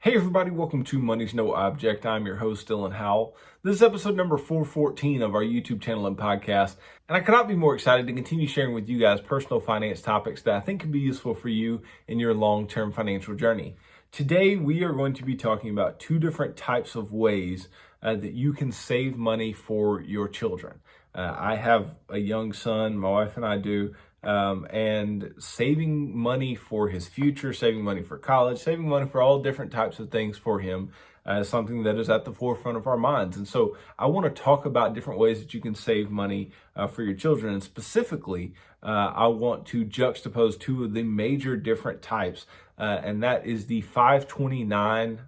Hey everybody, welcome to Money's No Object. I'm your host, Dylan Howell. This is episode number 414 of our YouTube channel and podcast, and I could not be more excited to continue sharing with you guys personal finance topics that I think can be useful for you in your long-term financial journey. Today, we are going to be talking about two different types of ways that you can save money for your children. I have a young son, my wife and I do, and saving money for his future, saving money for college, saving money for all different types of things for him is something that is at the forefront of our minds. And so I want to talk about different ways that you can save money for your children. And specifically, I want to juxtapose two of the major different types, and that is the 529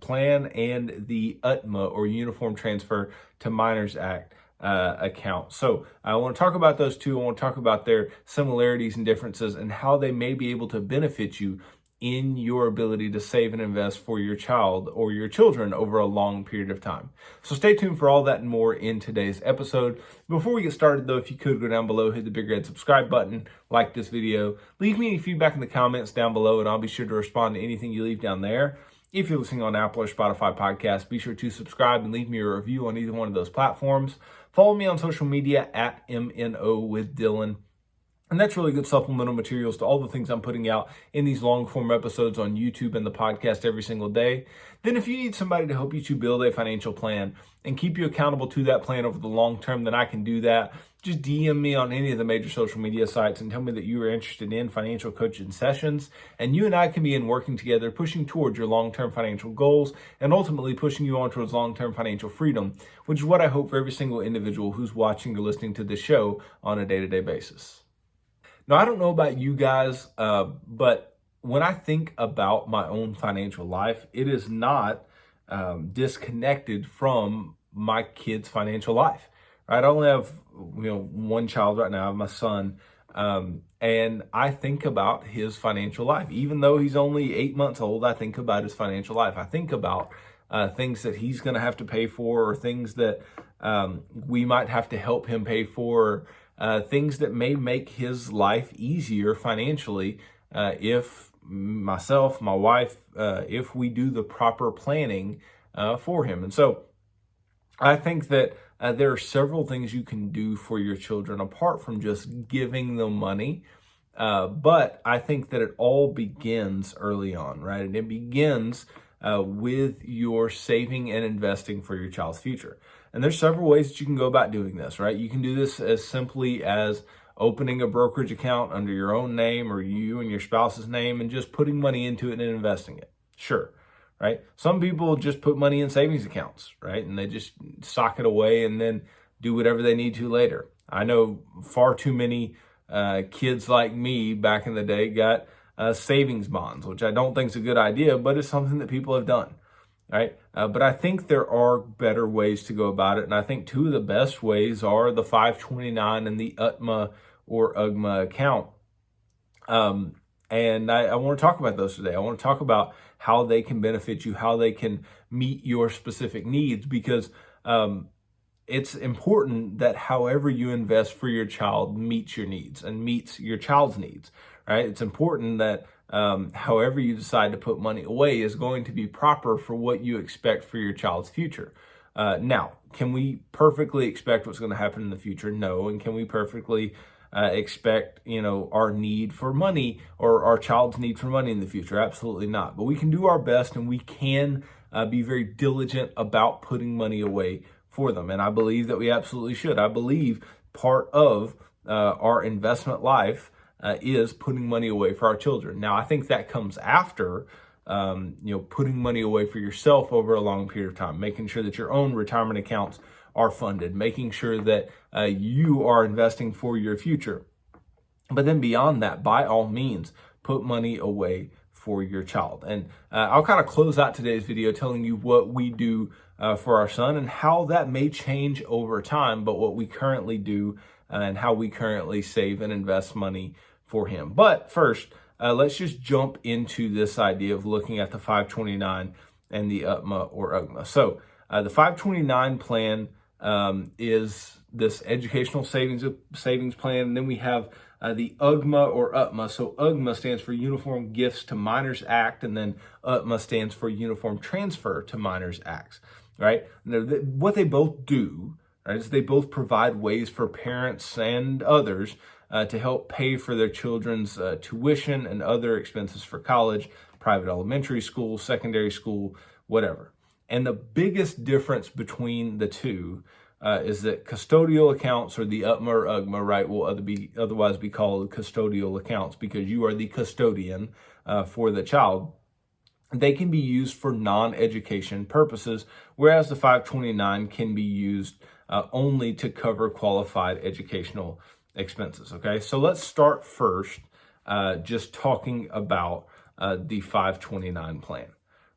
plan and the UTMA, or Uniform Transfer to Minors Act account. So I want to talk about those two. I want to talk about their similarities and differences and how they may be able to benefit you in your ability to save and invest for your child or your children over a long period of time. So stay tuned for all that and more in today's episode. Before we get started though, if you could go down below, hit the big red subscribe button, like this video, leave me any feedback in the comments down below and I'll be sure to respond to anything you leave down there. If you're listening on Apple or Spotify podcasts, be sure to subscribe and leave me a review on either one of those platforms. Follow me on social media at MNO with Dylan. And that's really good supplemental materials to all the things I'm putting out in these long form episodes on YouTube and the podcast every single day. Then if you need somebody to help you to build a financial plan and keep you accountable to that plan over the long term, then I can do that. Just DM me on any of the major social media sites and tell me that you are interested in financial coaching sessions. And you and I can begin working together, pushing towards your long-term financial goals and ultimately pushing you on towards long-term financial freedom, which is what I hope for every single individual who's watching or listening to this show on a day-to-day basis. Now, I don't know about you guys, but when I think about my own financial life, it is not disconnected from my kids' financial life. Right? I only have one child right now, I have my son, and I think about his financial life. Even though he's only 8 months old, I think about his financial life. I think about things that he's going to have to pay for, or things that we might have to help him pay for, things that may make his life easier financially if myself, my wife, if we do the proper planning for him. And so I think that there are several things you can do for your children apart from just giving them money. But I think that it all begins early on, right? And it begins with your saving and investing for your child's future. And there's several ways that you can go about doing this, right? You can do this as simply as opening a brokerage account under your own name or you and your spouse's name and just putting money into it and investing it. Sure. Right? Some people just put money in savings accounts, right? And they just sock it away and then do whatever they need to later. I know far too many kids like me back in the day got savings bonds, which I don't think is a good idea, but it's something that people have done, right? But I think there are better ways to go about it. And I think two of the best ways are the 529 and the UTMA or UGMA account. And I want to talk about those today. I want to talk about how they can benefit you, how they can meet your specific needs, because it's important that however you invest for your child meets your needs and meets your child's needs, right? It's important that however you decide to put money away is going to be proper for what you expect for your child's future. Now, can we perfectly expect what's going to happen in the future? No. And can we perfectly expect, our need for money or our child's need for money in the future? Absolutely not. But we can do our best and we can be very diligent about putting money away for them. And I believe that we absolutely should. I believe part of our investment life is putting money away for our children. Now, I think that comes after putting money away for yourself over a long period of time, making sure that your own retirement accounts are funded, making sure that you are investing for your future. But then beyond that, by all means, put money away for your child. And I'll kind of close out today's video telling you what we do for our son and how that may change over time, but what we currently do and how we currently save and invest money for him. But first, let's just jump into this idea of looking at the 529 and the UTMA or UGMA. So the 529 plan is this educational savings plan, and then we have the UGMA or UTMA. So UGMA stands for Uniform Gifts to Minors Act, and then UTMA stands for Uniform Transfer to Minors Acts, right? What they both do, right, is they both provide ways for parents and others to help pay for their children's tuition and other expenses for college, private elementary school, secondary school, whatever. And the biggest difference between the two is that custodial accounts, or the UTMA or UGMA, right, will otherwise be called custodial accounts because you are the custodian for the child. They can be used for non-education purposes, whereas the 529 can be used only to cover qualified educational expenses. Okay, so let's start first just talking about the 529 plan,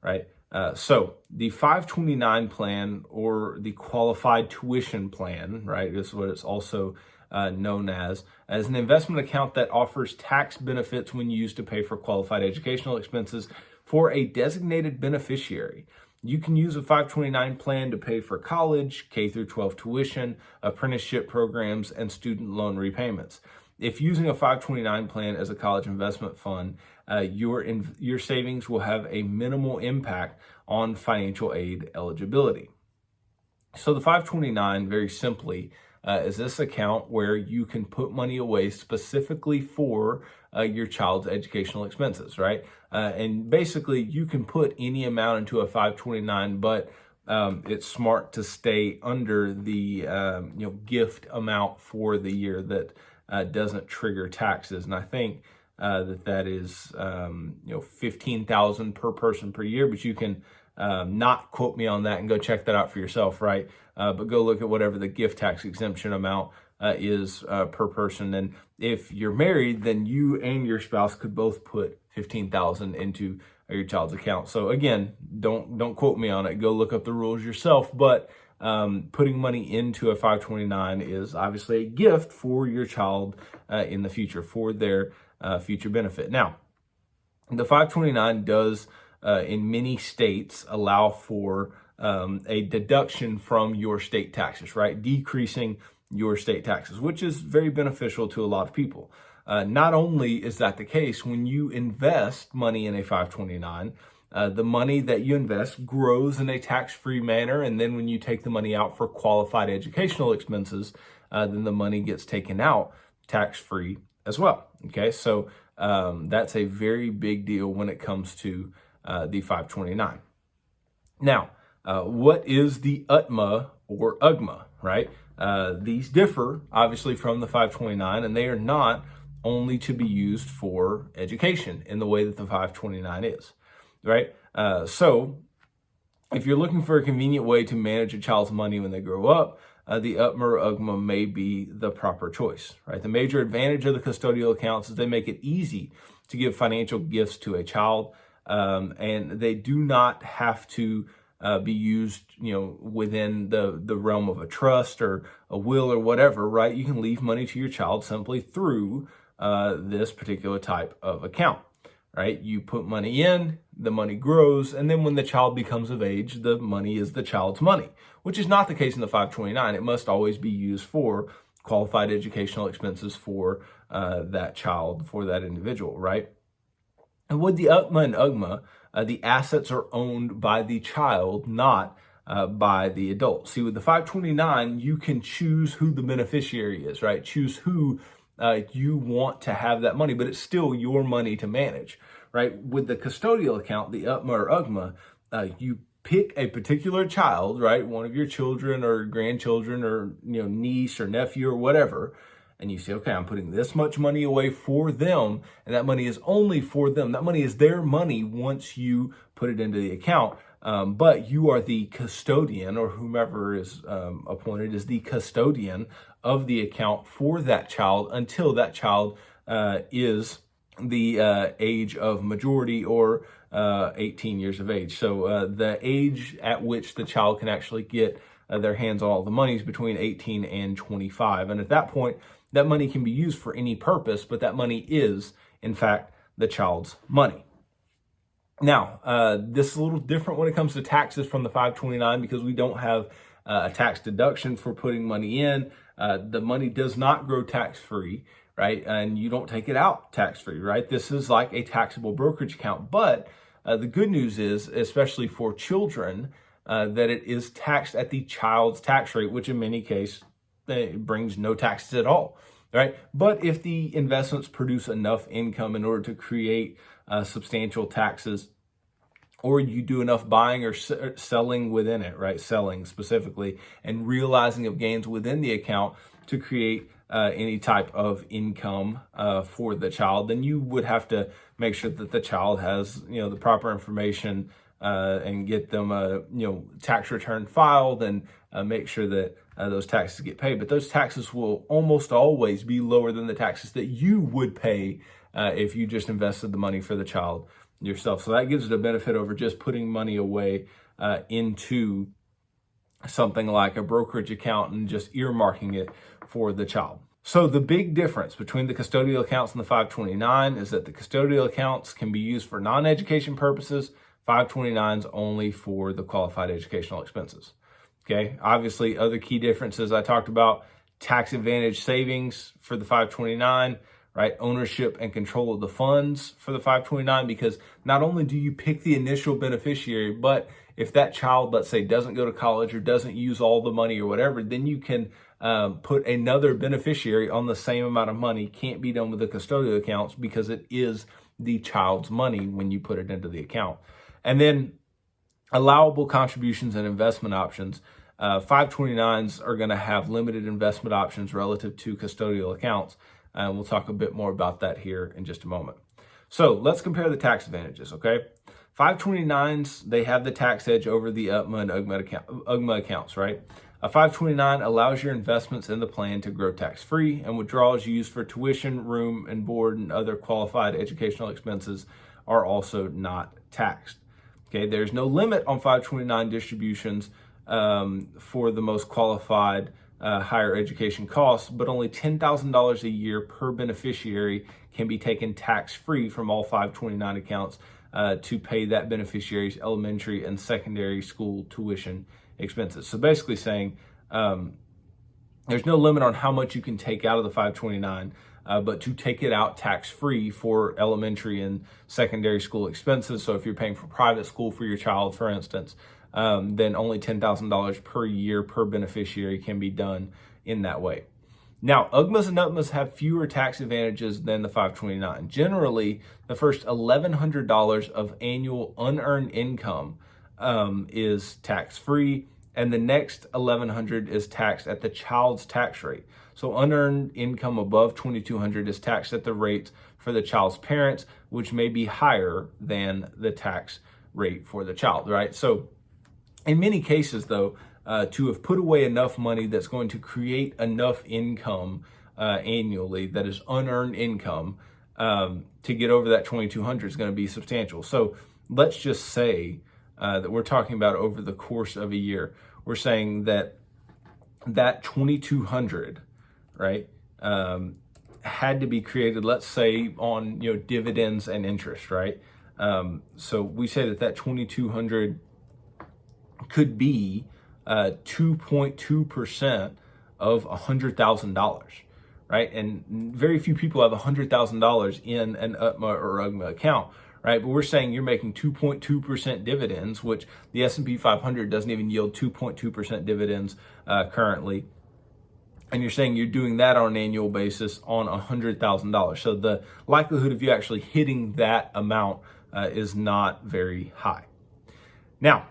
right? So the 529 plan, or the qualified tuition plan, right, is what it's also known as an investment account that offers tax benefits when used to pay for qualified educational expenses for a designated beneficiary. You can use a 529 plan to pay for college, K through 12 tuition, apprenticeship programs, and student loan repayments. If using a 529 plan as a college investment fund, your savings will have a minimal impact on financial aid eligibility. So the 529, very simply, is this account where you can put money away specifically for your child's educational expenses, right? And basically, you can put any amount into a 529, but it's smart to stay under the gift amount for the year that doesn't trigger taxes. And I think that is $15,000 per person per year, but you can not quote me on that and go check that out for yourself, right? But go look at whatever the gift tax exemption amount is per person. And if you're married, then you and your spouse could both put $15,000 into your child's account. So again, don't quote me on it. Go look up the rules yourself. But putting money into a 529 is obviously a gift for your child in the future, for their future benefit. Now, the 529 does, in many states, allow for a deduction from your state taxes, right? Decreasing your state taxes, which is very beneficial to a lot of people. Not only is that the case, when you invest money in a 529, the money that you invest grows in a tax-free manner, and then when you take the money out for qualified educational expenses, then the money gets taken out tax-free as well. Okay, so that's a very big deal when it comes to the 529. Now, what is the UTMA or UGMA, right? These differ, obviously, from the 529, and they are not only to be used for education in the way that the 529 is, right? So if you're looking for a convenient way to manage a child's money when they grow up, the UTMA or UGMA may be the proper choice, right? The major advantage of the custodial accounts is they make it easy to give financial gifts to a child, and they do not have to be used, within the realm of a trust or a will or whatever, right? You can leave money to your child simply through this particular type of account, right? You put money in, the money grows, and then when the child becomes of age, the money is the child's money, which is not the case in the 529. It must always be used for qualified educational expenses for that child, for that individual, right? And with the UTMA and UGMA, the assets are owned by the child, not by the adult. See, with the 529, you can choose who the beneficiary is, right? Choose who you want to have that money, but it's still your money to manage, right? With the custodial account, the UTMA or UGMA, you pick a particular child, right? One of your children or grandchildren or niece or nephew or whatever, and you say, okay, I'm putting this much money away for them, and that money is only for them. That money is their money once you put it into the account, but you are the custodian, or whomever is appointed is the custodian of the account for that child until that child is the age of majority, or 18 years of age. So the age at which the child can actually get their hands on all the money is between 18 and 25. And at that point, that money can be used for any purpose, but that money is, in fact, the child's money. Now, this is a little different when it comes to taxes from the 529 because we don't have a tax deduction for putting money in. The money does not grow tax-free, right? And you don't take it out tax-free, right? This is like a taxable brokerage account. But the good news is, especially for children, that it is taxed at the child's tax rate, which in many cases brings no taxes at all, right? But if the investments produce enough income in order to create substantial taxes, or you do enough buying or selling within it, right? Selling specifically, and realizing of gains within the account to create any type of income for the child, then you would have to make sure that the child has, the proper information and get them a, tax return filed and make sure that those taxes get paid. But those taxes will almost always be lower than the taxes that you would pay if you just invested the money for the child yourself. So that gives it a benefit over just putting money away into something like a brokerage account and just earmarking it for the child. So the big difference between the custodial accounts and the 529 is that the custodial accounts can be used for non-education purposes, 529s only for the qualified educational expenses. Okay, obviously other key differences I talked about: tax advantage savings for the 529, right? Ownership and control of the funds for the 529, because not only do you pick the initial beneficiary, but if that child, let's say, doesn't go to college or doesn't use all the money or whatever, then you can put another beneficiary on the same amount of money. Can't be done with the custodial accounts because it is the child's money when you put it into the account. And then allowable contributions and investment options. 529s are going to have limited investment options relative to custodial accounts. And we'll talk a bit more about that here in just a moment. So let's compare the tax advantages, okay? 529s, they have the tax edge over the Utma and UGMA accounts, right? A 529 allows your investments in the plan to grow tax-free, and withdrawals used for tuition, room and board, and other qualified educational expenses are also not taxed. Okay, there's no limit on 529 distributions for the most qualified higher education costs, but only $10,000 a year per beneficiary can be taken tax-free from all 529 accounts to pay that beneficiary's elementary and secondary school tuition expenses. So basically saying there's no limit on how much you can take out of the 529, but to take it out tax-free for elementary and secondary school expenses. So if you're paying for private school for your child, for instance, then only $10,000 per year per beneficiary can be done in that way. Now, UGMAs and UTMAs have fewer tax advantages than the 529. Generally, the first $1,100 of annual unearned income is tax-free, and the next $1,100 is taxed at the child's tax rate. So unearned income above $2,200 is taxed at the rates for the child's parents, which may be higher than the tax rate for the child, right? So in many cases, though, to have put away enough money that's going to create enough income annually that is unearned income to get over that $2,200 is going to be substantial. So let's just say that we're talking about over the course of a year. We're saying that $2,200, right, had to be created, let's say, on dividends and interest, right? So we say that $2,200 could be 2.2% of $100,000, right? And very few people have $100,000 in an UTMA or UGMA account, right? But we're saying you're making 2.2% dividends, which the S&P 500 doesn't even yield 2.2% dividends currently. And you're saying you're doing that on an annual basis on $100,000. So the likelihood of you actually hitting that amount is not very high. Now,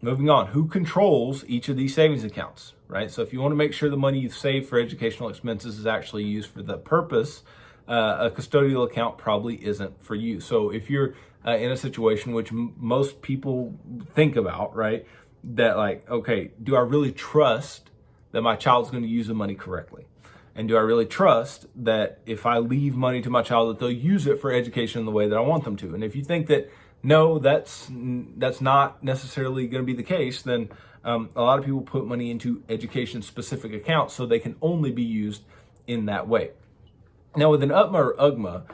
moving on, who controls each of these savings accounts, right? So if you want to make sure the money you've saved for educational expenses is actually used for the purpose, a custodial account probably isn't for you. So if you're in a situation which most people think about, right, that like, okay, do I really trust that my child's going to use the money correctly? And do I really trust that if I leave money to my child that they'll use it for education in the way that I want them to? And if you think that no, that's not necessarily going to be the case, then a lot of people put money into education-specific accounts so they can only be used in that way. Now, with an UTMA or UGMA,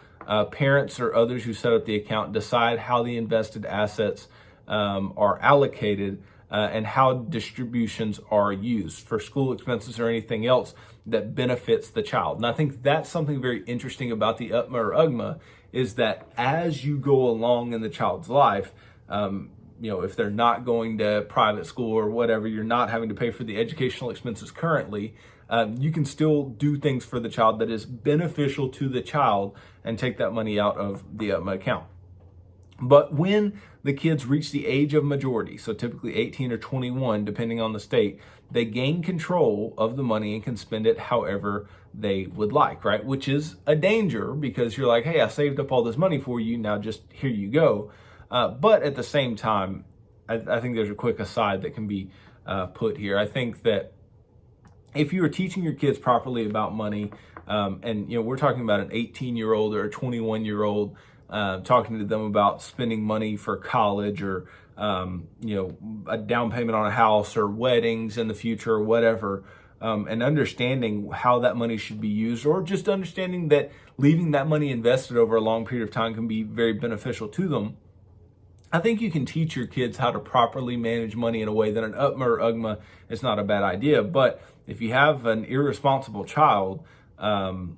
parents or others who set up the account decide how the invested assets are allocated and how distributions are used for school expenses or anything else that benefits the child. And I think that's something very interesting about the UTMA or UGMA, is that as you go along in the child's life, if they're not going to private school or whatever, you're not having to pay for the educational expenses currently, you can still do things for the child that is beneficial to the child and take that money out of the UTMA account. But when the kids reach the age of majority, so typically 18 or 21, depending on the state, they gain control of the money and can spend it however they would like, right? Which is a danger, because you're like, hey, I saved up all this money for you, now just here you go. But at the same time, I think there's a quick aside that can be put here. I think that if you are teaching your kids properly about money, and we're talking about an 18-year-old or a 21-year-old, talking to them about spending money for college or a down payment on a house or weddings in the future or whatever, and understanding how that money should be used, or just understanding that leaving that money invested over a long period of time can be very beneficial to them. I think you can teach your kids how to properly manage money in a way that an UTMA or UGMA is not a bad idea. But if you have an irresponsible child, then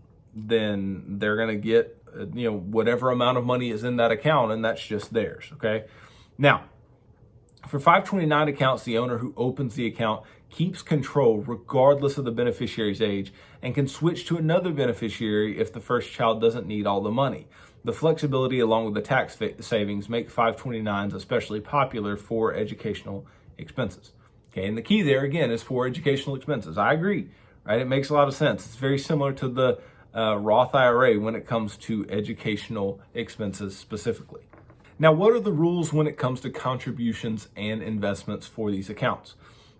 they're going to get whatever amount of money is in that account, and that's just theirs. Okay. Now, for 529 accounts, the owner who opens the account keeps control regardless of the beneficiary's age and can switch to another beneficiary if the first child doesn't need all the money. The flexibility along with the tax savings make 529s especially popular for educational expenses. Okay, and the key there again is for educational expenses. I agree, right? It makes a lot of sense. It's very similar to the Roth IRA when it comes to educational expenses specifically. Now, what are the rules when it comes to contributions and investments for these accounts?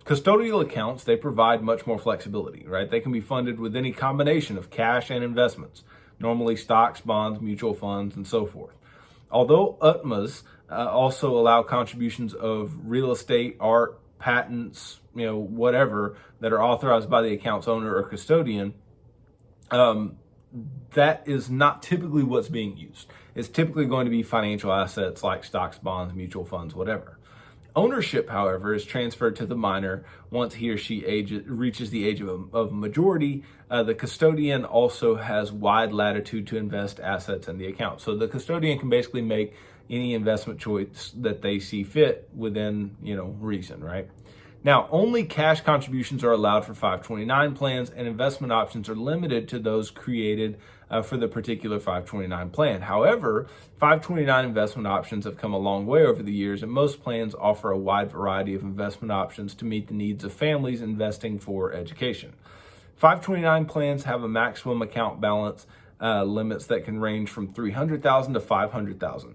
Custodial accounts, they provide much more flexibility, right? They can be funded with any combination of cash and investments, normally stocks, bonds, mutual funds, and so forth. Although UTMAs also allow contributions of real estate, art, patents, whatever, that are authorized by the account's owner or custodian, that is not typically what's being used. It's typically going to be financial assets like stocks, bonds, mutual funds, whatever. Ownership, however, is transferred to the minor once he or she reaches the age of majority. The custodian also has wide latitude to invest assets in the account. So the custodian can basically make any investment choice that they see fit within, reason, right? Now, only cash contributions are allowed for 529 plans, and investment options are limited to those created for the particular 529 plan. However, 529 investment options have come a long way over the years, and most plans offer a wide variety of investment options to meet the needs of families investing for education. 529 plans have a maximum account balance limits that can range from $300,000 to $500,000.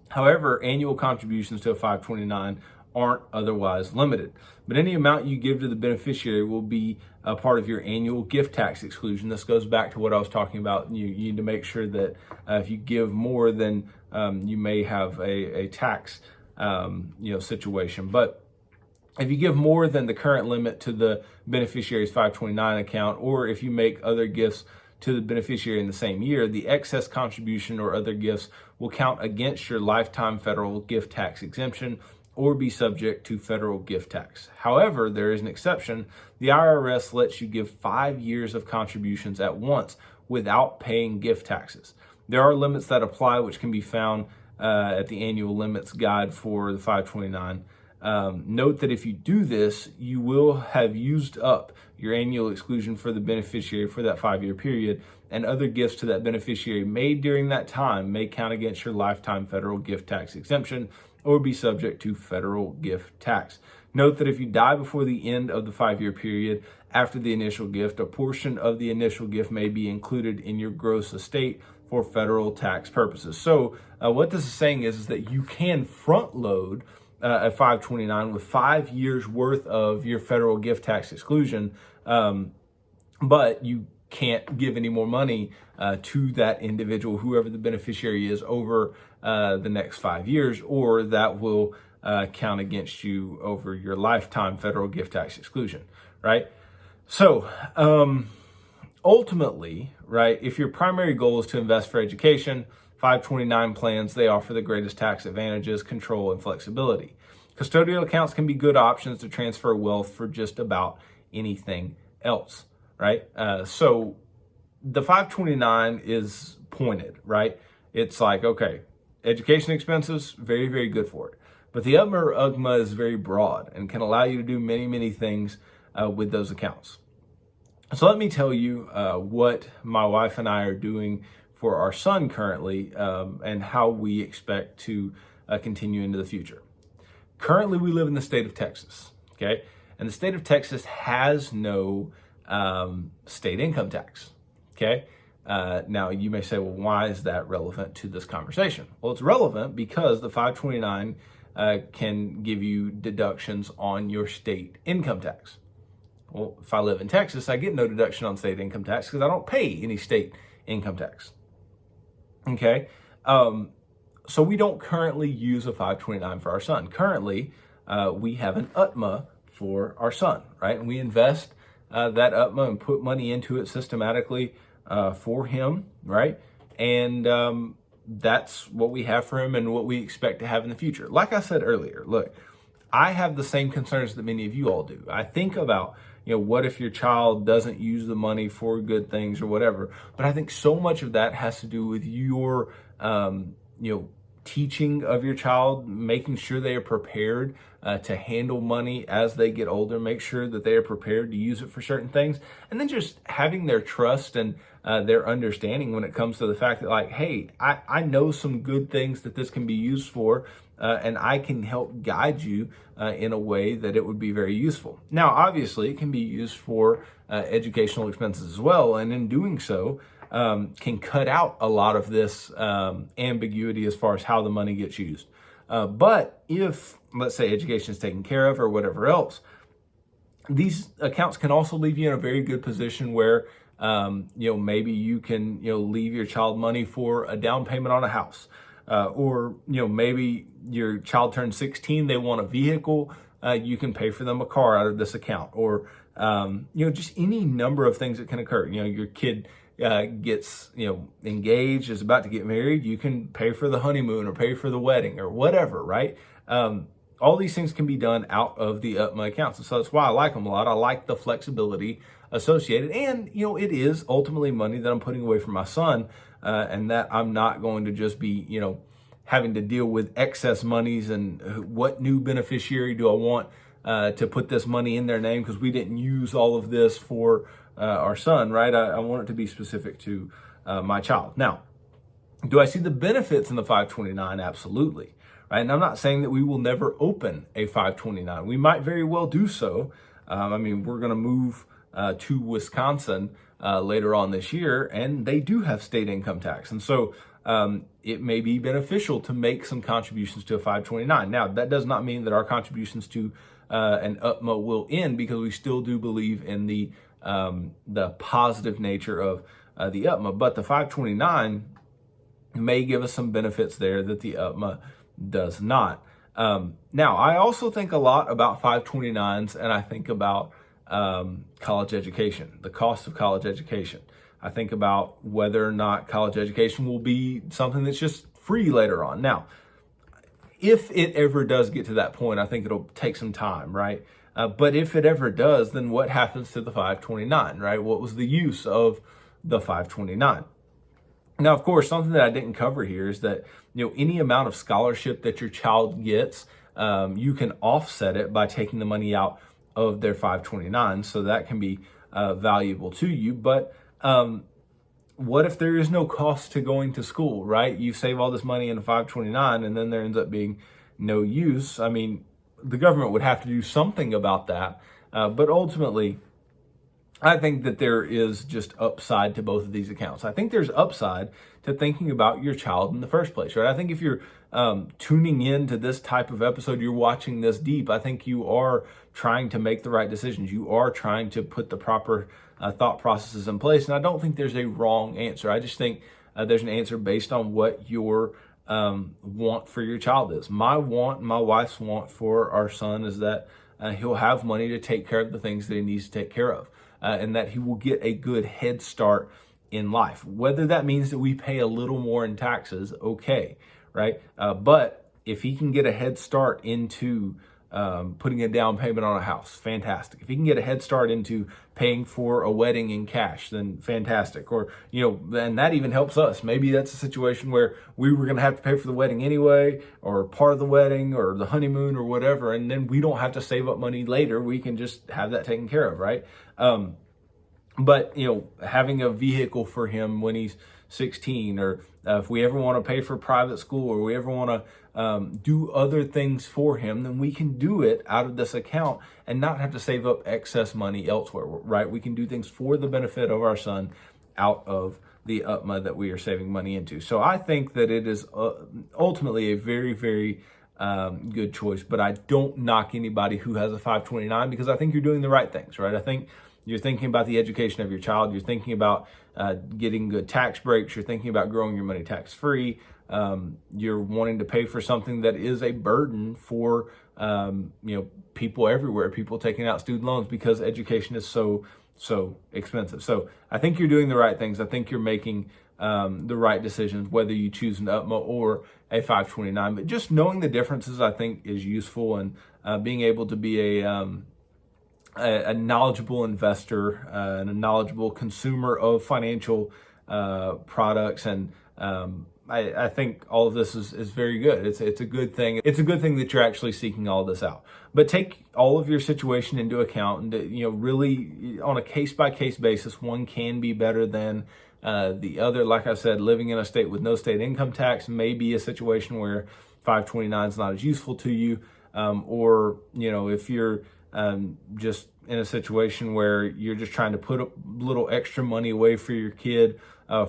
However, annual contributions to a 529 aren't otherwise limited. But any amount you give to the beneficiary will be a part of your annual gift tax exclusion. This goes back to what I was talking about. You need to make sure that if you give more, then you may have a tax situation. But if you give more than the current limit to the beneficiary's 529 account, or if you make other gifts to the beneficiary in the same year, the excess contribution or other gifts will count against your lifetime federal gift tax exemption or be subject to federal gift tax. However, there is an exception. The IRS lets you give 5 years of contributions at once without paying gift taxes. There are limits that apply, which can be found at the annual limits guide for the 529. Note that if you do this, you will have used up your annual exclusion for the beneficiary for that 5-year period, and other gifts to that beneficiary made during that time may count against your lifetime federal gift tax exemption or be subject to federal gift tax. Note that if you die before the end of the 5-year period after the initial gift, a portion of the initial gift may be included in your gross estate for federal tax purposes. So what this is saying is that you can front load a 529 with 5 years worth of your federal gift tax exclusion, but you can't give any more money to that individual, whoever the beneficiary is, over the next 5 years, or that will count against you over your lifetime federal gift tax exclusion, right? So ultimately, right, if your primary goal is to invest for education, 529 plans, they offer the greatest tax advantages, control, and flexibility. Custodial accounts can be good options to transfer wealth for just about anything else, right? So the 529 is pointed, right? It's like, okay, education expenses, very, very good for it. But the Utma or Ugma is very broad and can allow you to do many, many things with those accounts. So let me tell you what my wife and I are doing for our son currently and how we expect to continue into the future. Currently, we live in the state of Texas, okay? And the state of Texas has no state income tax, okay? Now, you may say, well, why is that relevant to this conversation? Well, it's relevant because the 529 can give you deductions on your state income tax. Well, if I live in Texas, I get no deduction on state income tax because I don't pay any state income tax, okay? So we don't currently use a 529 for our son. Currently, we have an UTMA for our son, right? And we invest that UTMA and put money into it systematically for him, right? And that's what we have for him and what we expect to have in the future. Like I said earlier, look, I have the same concerns that many of you all do. I think about, what if your child doesn't use the money for good things or whatever? But I think so much of that has to do with your, teaching of your child, making sure they are prepared to handle money as they get older, make sure that they are prepared to use it for certain things, and then just having their trust and their understanding when it comes to the fact that, like, hey, I know some good things that this can be used for, and I can help guide you in a way that it would be very useful. Now, obviously, it can be used for educational expenses as well, and in doing so, can cut out a lot of this ambiguity as far as how the money gets used. But if, let's say, education is taken care of or whatever else, these accounts can also leave you in a very good position where, maybe you can, leave your child money for a down payment on a house. Or, maybe your child turns 16, they want a vehicle, you can pay for them a car out of this account. Or, just any number of things that can occur. Your kid gets, engaged, is about to get married, you can pay for the honeymoon or pay for the wedding or whatever, right? All these things can be done out of the UTMA accounts. And so that's why I like them a lot. I like the flexibility associated. And, it is ultimately money that I'm putting away for my son, and that I'm not going to just be, having to deal with excess monies and what new beneficiary do I want to put this money in their name because we didn't use all of this for our son, right? I want it to be specific to my child. Now, do I see the benefits in the 529? Absolutely, right? And I'm not saying that we will never open a 529. We might very well do so. We're going to move to Wisconsin later on this year, and they do have state income tax. And so it may be beneficial to make some contributions to a 529. Now, that does not mean that our contributions to an UTMA will end, because we still do believe in the positive nature of the UTMA. But the 529 may give us some benefits there that the UTMA does not. Now, I also think a lot about 529s, and I think about college education, the cost of college education. I think about whether or not college education will be something that's just free later on. Now, if it ever does get to that point, I think it'll take some time, right? But if it ever does, then what happens to the 529, right? What was the use of the 529? Now, of course, something that I didn't cover here is that, any amount of scholarship that your child gets, you can offset it by taking the money out of their 529. So that can be valuable to you. But what if there is no cost to going to school, right? You save all this money in a 529 and then there ends up being no use. The government would have to do something about that. But ultimately, I think that there is just upside to both of these accounts. I think there's upside to thinking about your child in the first place, right? I think if you're tuning in to this type of episode, you're watching this deep, I think you are trying to make the right decisions. You are trying to put the proper thought processes in place. And I don't think there's a wrong answer. I just think there's an answer based on what your want for your child is. My want, my wife's want for our son is that he'll have money to take care of the things that he needs to take care of, and that he will get a good head start in life. Whether that means that we pay a little more in taxes, okay, right? But if he can get a head start into putting a down payment on a house, fantastic. If he can get a head start into paying for a wedding in cash, then fantastic. Or, and that even helps us. Maybe that's a situation where we were going to have to pay for the wedding anyway, or part of the wedding, or the honeymoon, or whatever. And then we don't have to save up money later. We can just have that taken care of, right? But, having a vehicle for him when he's 16, or if we ever want to pay for private school, or we ever want to do other things for him, then we can do it out of this account and not have to save up excess money elsewhere, right? We can do things for the benefit of our son out of the UTMA that we are saving money into. So I think that it is ultimately a very, very good choice, but I don't knock anybody who has a 529, because I think you're doing the right things, right? I think you're thinking about the education of your child. You're thinking about getting good tax breaks. You're thinking about growing your money tax-free. You're wanting to pay for something that is a burden for, people everywhere, people taking out student loans, because education is so expensive. So I think you're doing the right things. I think you're making the right decisions, whether you choose an UTMA or a 529. But just knowing the differences, I think, is useful, and being able to be a knowledgeable investor and a knowledgeable consumer of financial products. And I think all of this is very good. It's a good thing. It's a good thing that you're actually seeking all this out. But take all of your situation into account, and really on a case-by-case basis, one can be better than the other. Like I said, living in a state with no state income tax may be a situation where 529 is not as useful to you, or if you're just in a situation where you're just trying to put a little extra money away for your kid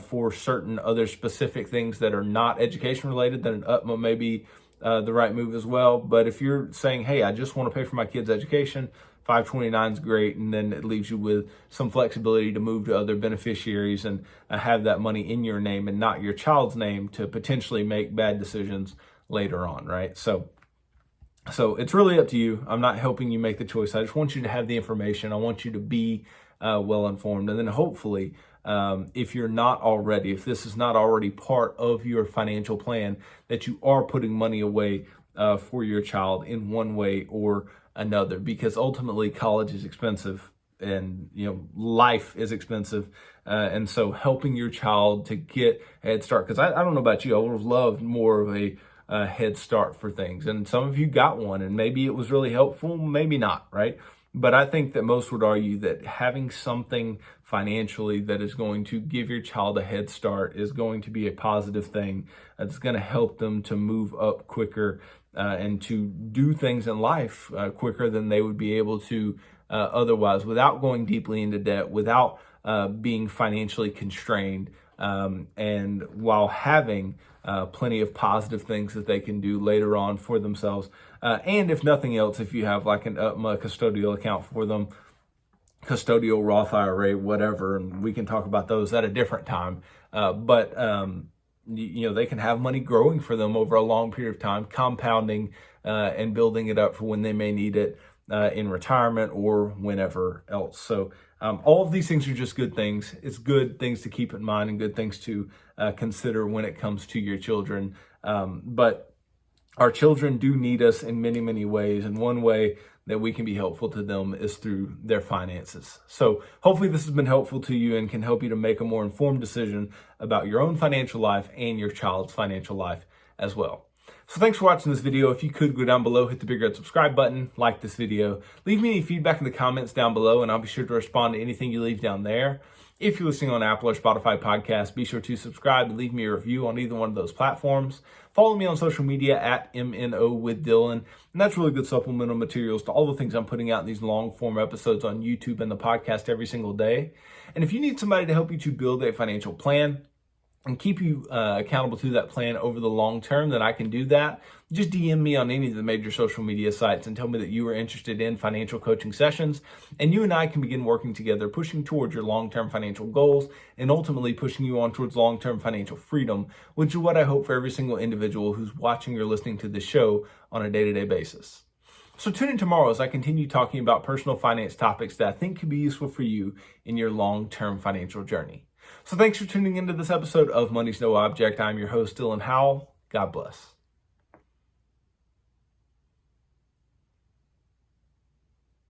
for certain other specific things that are not education related, then an UTMA may be the right move as well. But if you're saying, hey, I just want to pay for my kid's education, 529 is great, and then it leaves you with some flexibility to move to other beneficiaries and have that money in your name and not your child's name to potentially make bad decisions later on, right? So it's really up to you. I'm not helping you make the choice. I just want you to have the information. I want you to be well informed. And then hopefully, if this is not already part of your financial plan, that you are putting money away for your child in one way or another, because ultimately college is expensive, and life is expensive. And so helping your child to get a head start, because I don't know about you, I would have loved more of a head start for things. And some of you got one, and maybe it was really helpful, maybe not, right? But I think that most would argue that having something financially that is going to give your child a head start is going to be a positive thing. It's going to help them to move up quicker and to do things in life quicker than they would be able to otherwise, without going deeply into debt, without being financially constrained, and while having plenty of positive things that they can do later on for themselves. And if nothing else, if you have like an UGMA custodial account for them, custodial Roth IRA, whatever, and we can talk about those at a different time. But they can have money growing for them over a long period of time, compounding and building it up for when they may need it in retirement or whenever else. So all of these things are just good things. It's good things to keep in mind and good things to consider when it comes to your children. But our children do need us in many, many ways. And one way that we can be helpful to them is through their finances. So hopefully this has been helpful to you and can help you to make a more informed decision about your own financial life and your child's financial life as well. So thanks for watching this video. If you could go down below, hit the big red subscribe button, like this video, leave me any feedback in the comments down below, and I'll be sure to respond to anything you leave down there. If you're listening on Apple or Spotify podcasts, be sure to subscribe and leave me a review on either one of those platforms. Follow me on social media at MNO with Dylan, and that's really good supplemental materials to all the things I'm putting out in these long form episodes on YouTube and the podcast every single day. And if you need somebody to help you to build a financial plan and keep you accountable to that plan over the long term, then I can do that. Just DM me on any of the major social media sites and tell me that you are interested in financial coaching sessions, and you and I can begin working together, pushing towards your long-term financial goals and ultimately pushing you on towards long-term financial freedom, which is what I hope for every single individual who's watching or listening to this show on a day-to-day basis. So tune in tomorrow as I continue talking about personal finance topics that I think could be useful for you in your long-term financial journey. So thanks for tuning into this episode of Money's No Object. I'm your host, Dylan Howell. God bless.